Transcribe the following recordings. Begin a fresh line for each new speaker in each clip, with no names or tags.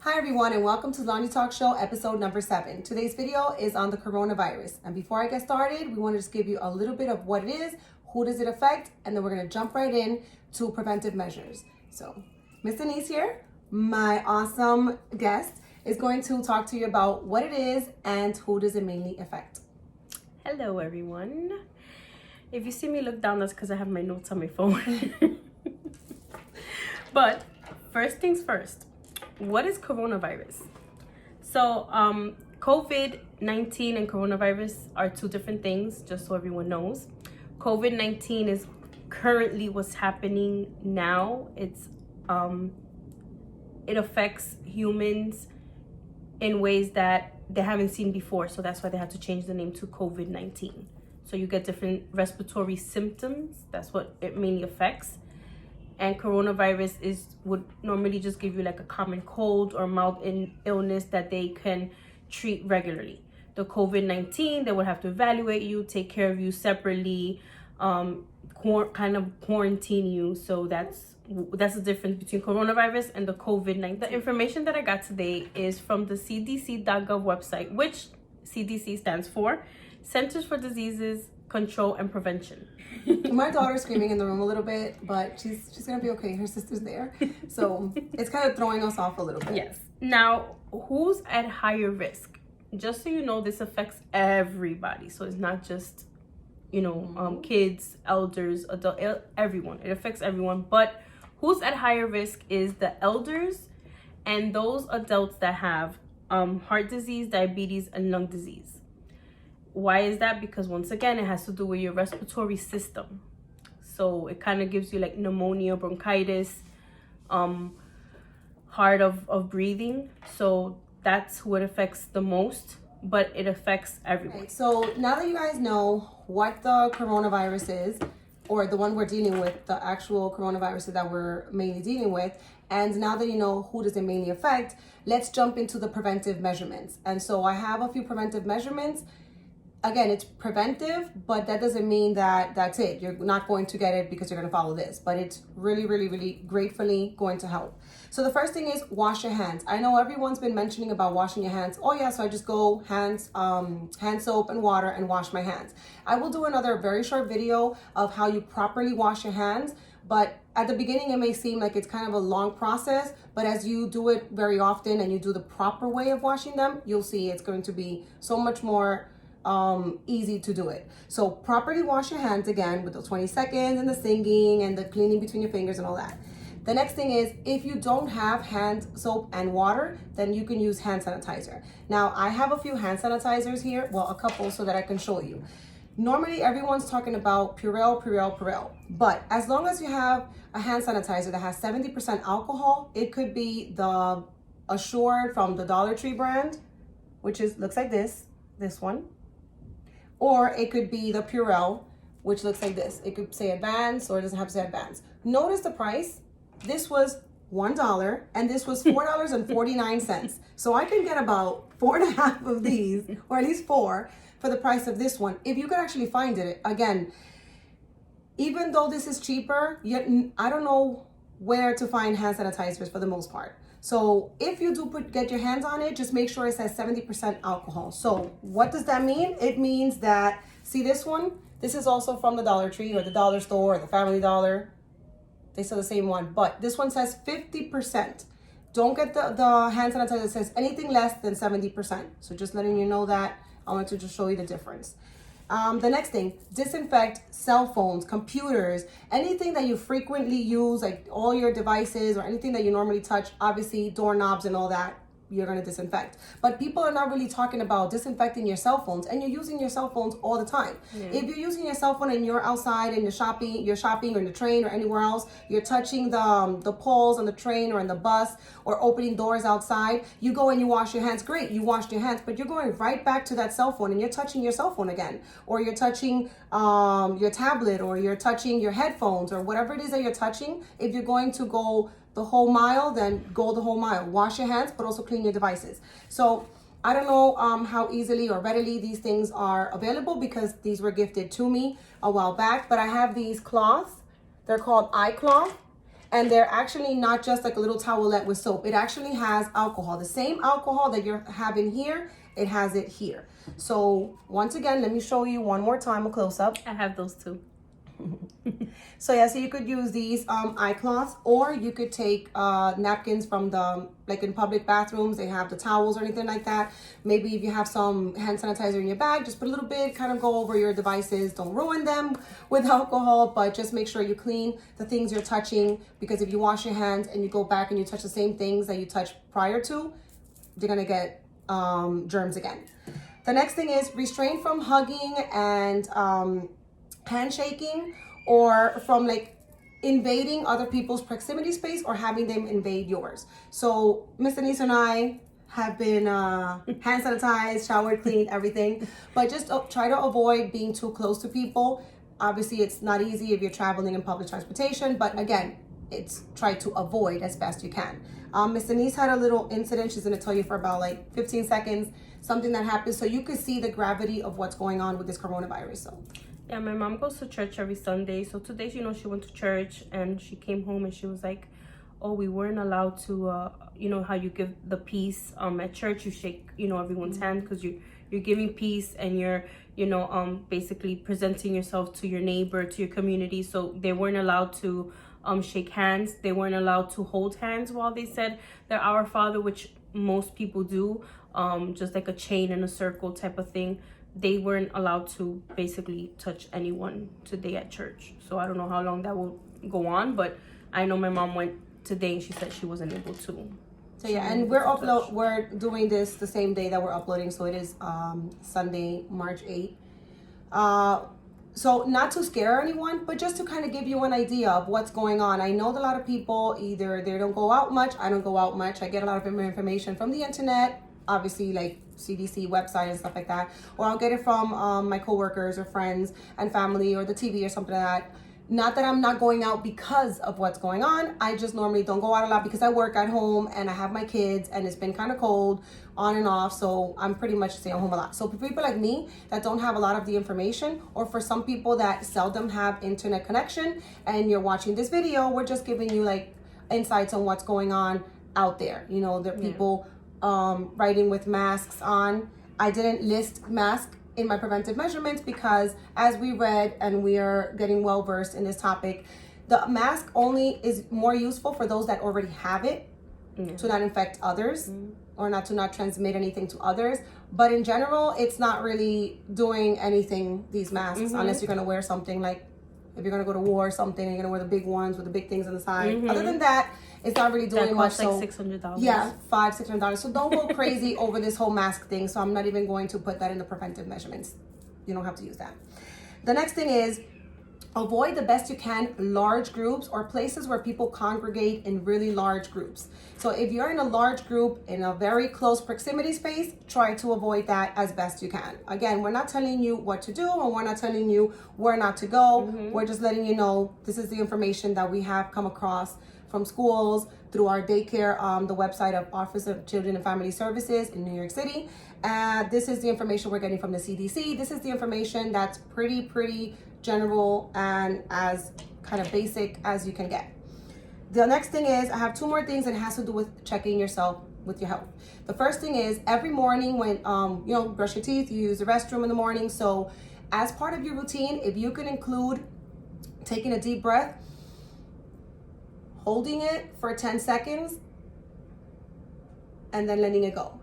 Hi everyone and welcome to Laundry Talk Show episode number 7. Today's video is on the coronavirus. And before I get started, we want to just give you a little bit of what it is, who does it affect, and then we're going to jump right in to preventive measures. So, Miss Denise here, my awesome guest, is going to talk to you about what it is and who does it mainly affect.
Hello everyone. If you see me look down, that's because I have my notes on my phone. But first things first. What is coronavirus? So, COVID-19 and coronavirus are two different things, just so everyone knows. COVID-19 is currently what's happening now. It affects humans in ways that they haven't seen before. So that's why they had to change the name to COVID-19. So you get different respiratory symptoms. That's what it mainly affects. And coronavirus would normally just give you like a common cold or mild illness that they can treat regularly. The COVID-19, they would have to evaluate you, take care of you separately, kind of quarantine you. So that's the difference between coronavirus and the COVID-19. The information that I got today is from the CDC.gov website, which CDC stands for Centers for Diseases Control and Prevention.
My daughter's screaming in the room a little bit, but she's gonna be okay. Her sister's there, so it's kind of throwing us off a little bit.
Yes. Now, who's at higher risk? Just so you know, this affects everybody. So it's not just, kids, elders, adult, everyone. It affects everyone. But who's at higher risk is the elders and those adults that have heart disease, diabetes, and lung disease. Why is that? Because once again, it has to do with your respiratory system. So it kind of gives you like pneumonia, bronchitis, hard of breathing. So that's who it affects the most, but it affects everyone.
Okay, so now that you guys know what the coronavirus is, or the one we're dealing with, the actual coronavirus that we're mainly dealing with, and now that you know who does it mainly affect, let's jump into the preventive measurements. And so I have a few preventive measurements. Again, it's preventive, but that doesn't mean that that's it. You're not going to get it because you're going to follow this, but it's really, really, really gratefully going to help. So the first thing is wash your hands. I know everyone's been mentioning about washing your hands. Oh yeah, so I just go hand soap and water and wash my hands. I will do another very short video of how you properly wash your hands, but at the beginning it may seem like it's kind of a long process, but as you do it very often and you do the proper way of washing them, you'll see it's going to be so much more easy to do it. So properly wash your hands again with the 20 seconds and the singing and the cleaning between your fingers and all that. The next thing is, if you don't have hand soap and water, then you can use hand sanitizer. Now I have a few hand sanitizers here, well, a couple, so that I can show you. Normally everyone's talking about Purell, but as long as you have a hand sanitizer that has 70% alcohol, it could be the Assured from the Dollar Tree brand, which looks like this one. Or it could be the Purell, which looks like this. It could say Advanced, or it doesn't have to say Advanced. Notice the price. This was $1 and this was $4.49. So I can get about 4.5 of these, or at least 4, for the price of this one. If you could actually find it, again, even though this is cheaper, yet I don't know where to find hand sanitizers for the most part. So if you do get your hands on it, just make sure it says 70% alcohol. So what does that mean? It means that, see this one? This is also from the Dollar Tree or the Dollar Store or the Family Dollar. They sell the same one, but this one says 50%. Don't get the hand sanitizer that says anything less than 70%. So just letting you know that. I want to just show you the difference. The next thing, disinfect cell phones, computers, anything that you frequently use, like all your devices or anything that you normally touch, obviously doorknobs and all that, you're going to disinfect. But people are not really talking about disinfecting your cell phones, and you're using your cell phones all the time. Yeah. If you're using your cell phone and you're outside and you're shopping or in the train or anywhere else, you're touching the poles on the train or in the bus or opening doors outside, you go and you wash your hands. Great, you washed your hands, but you're going right back to that cell phone and you're touching your cell phone again, or you're touching your tablet, or you're touching your headphones, or whatever it is that you're touching. If you're going to go the whole mile, then go the whole mile. Wash your hands, but also clean your devices. So I don't know how easily or readily these things are available, because these were gifted to me a while back, but I have these cloths. They're called eye cloth, And they're actually not just like a little towelette with soap. It actually has alcohol. The same alcohol that you're having here, it has it here. So once again, let me show you one more time a close-up.
I have those too.
So yeah, so you could use these eye cloths, or you could take napkins from the, like in public bathrooms, they have the towels or anything like that. Maybe if you have some hand sanitizer in your bag, just put a little bit, kind of go over your devices. Don't ruin them with alcohol, but just make sure you clean the things you're touching, because if you wash your hands and you go back and you touch the same things that you touched prior to, they're gonna get germs again. The next thing is restrain from hugging and handshaking, or from like invading other people's proximity space or having them invade yours. So Miss Denise and I have been hand sanitized, showered, cleaned, everything, but just try to avoid being too close to people. Obviously it's not easy if you're traveling in public transportation, but again, it's try to avoid as best you can. Miss Denise had a little incident. She's going to tell you for about like 15 seconds something that happened, so you could see the gravity of what's going on with this coronavirus. So
yeah, my mom goes to church every Sunday. So today, she went to church and she came home and she was like, oh, we weren't allowed to, how you give the peace at church, you shake, everyone's hand, because you're giving peace and you're, basically presenting yourself to your neighbor, to your community. So they weren't allowed to shake hands. They weren't allowed to hold hands while they said their Our Father, which most people do, just like a chain and a circle type of thing. They weren't allowed to basically touch anyone today at church. So I don't know how long that will go on, but I know my mom went today and she said she wasn't able to.
So yeah, and we're doing this the same day that we're uploading, so it is Sunday, March 8th. So not to scare anyone, but just to kind of give you an idea of what's going on. I know that a lot of people, either they don't go out much, I don't go out much. I get a lot of information from the internet, obviously like CDC website and stuff like that, or I'll get it from my coworkers or friends and family, or the TV or something like that. Not that I'm not going out because of what's going on. I just normally don't go out a lot because I work at home and I have my kids and it's been kind of cold on and off. So I'm pretty much staying home a lot. So for people like me that don't have a lot of the information, or for some people that seldom have internet connection and you're watching this video, we're just giving you like insights on what's going on out there. The people writing with masks on. I didn't list mask in my preventive measurements because, as we read and we are getting well versed in this topic, the mask only is more useful for those that already have it, to not infect others, or not transmit anything to others. But in general, it's not really doing anything, these masks, unless you're going to wear something like, if you're going to go to war or something, you're going to wear the big ones with the big things on the side. Other than that, it's not really doing much.
That costs like $600.
Yeah, $600. So don't go crazy over this whole mask thing. So I'm not even going to put that in the preventive measurements. You don't have to use that. The next thing is avoid the best you can large groups or places where people congregate in really large groups. So if you're in a large group in a very close proximity space, try to avoid that as best you can. Again, we're not telling you what to do, and we're not telling you where not to go. We're just letting you know this is the information that we have come across from schools, through our daycare, the website of Office of Children and Family Services in New York City. This is the information we're getting from the CDC. This is the information that's pretty general and as kind of basic as you can get. The next thing is, I have two more things, and it has to do with checking yourself with your health. The first thing is, every morning when brush your teeth, you use the restroom in the morning. So as part of your routine, if you can include taking a deep breath, holding it for 10 seconds, and then letting it go.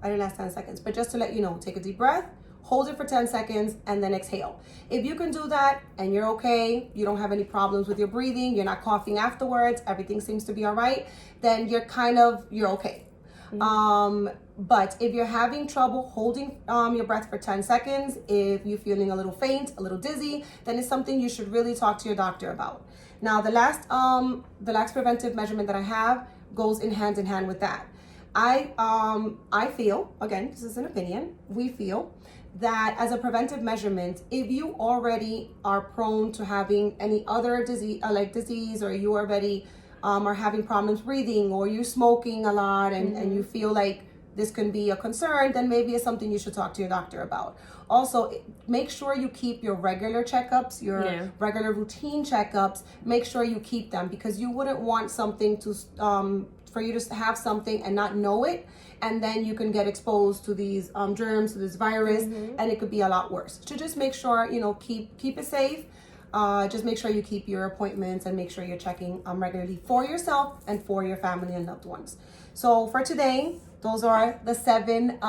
I didn't last 10 seconds, but just to let you know, take a deep breath, hold it for 10 seconds, and then exhale. If you can do that and you're okay, you don't have any problems with your breathing, you're not coughing afterwards, everything seems to be all right, then you're okay. But if you're having trouble holding your breath for 10 seconds, if you're feeling a little faint, a little dizzy, then it's something you should really talk to your doctor about. Now, the last preventive measurement that I have goes in hand with that. I feel, again, this is an opinion, we feel that as a preventive measurement, if you already are prone to having any other disease, or you already are having problems breathing, or you're smoking a lot and you feel like this can be a concern, then maybe it's something you should talk to your doctor about. Also, make sure you keep your regular checkups, your regular routine checkups. Make sure you keep them, because you wouldn't want something to for you to have something and not know it, and then you can get exposed to these germs, to this virus, and it could be a lot worse. So just make sure, you know, keep it safe. Just make sure you keep your appointments and make sure you're checking regularly for yourself and for your family and loved ones. So for today, those are the seven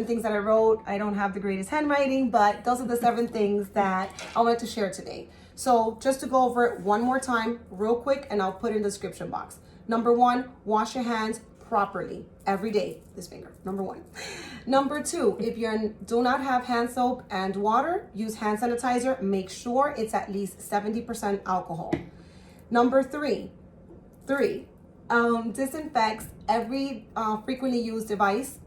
things that I wrote. I don't have the greatest handwriting, but those are the 7 things that I wanted to share today. So just to go over it one more time real quick, and I'll put it in the description box. Number 1, wash your hands properly every day. This finger, number 1. Number 2, if you do not have hand soap and water, use hand sanitizer. Make sure it's at least 70% alcohol. Number 3, disinfects every frequently used device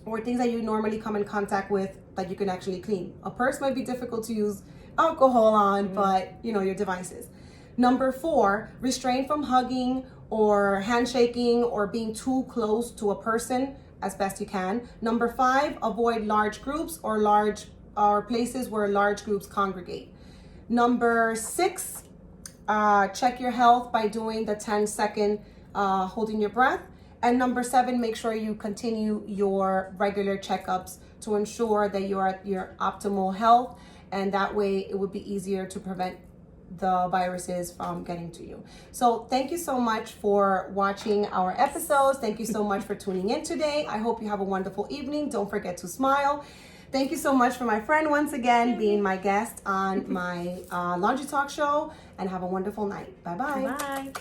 or things that you normally come in contact with that you can actually clean. A purse might be difficult to use alcohol on, but you know, your devices. Number 4, refrain from hugging or handshaking or being too close to a person as best you can. Number 5, avoid large groups or places where large groups congregate. Number 6, check your health by doing the 10-second holding your breath. And number 7, make sure you continue your regular checkups to ensure that you're at your optimal health, and that way it would be easier to prevent the viruses from getting to you. So thank you so much for watching our episodes. Thank you so much for tuning in today. I hope you have a wonderful evening. Don't forget to smile. Thank you so much for my friend once again being my guest on my laundry talk show, and have a wonderful night. Bye-bye.
Bye.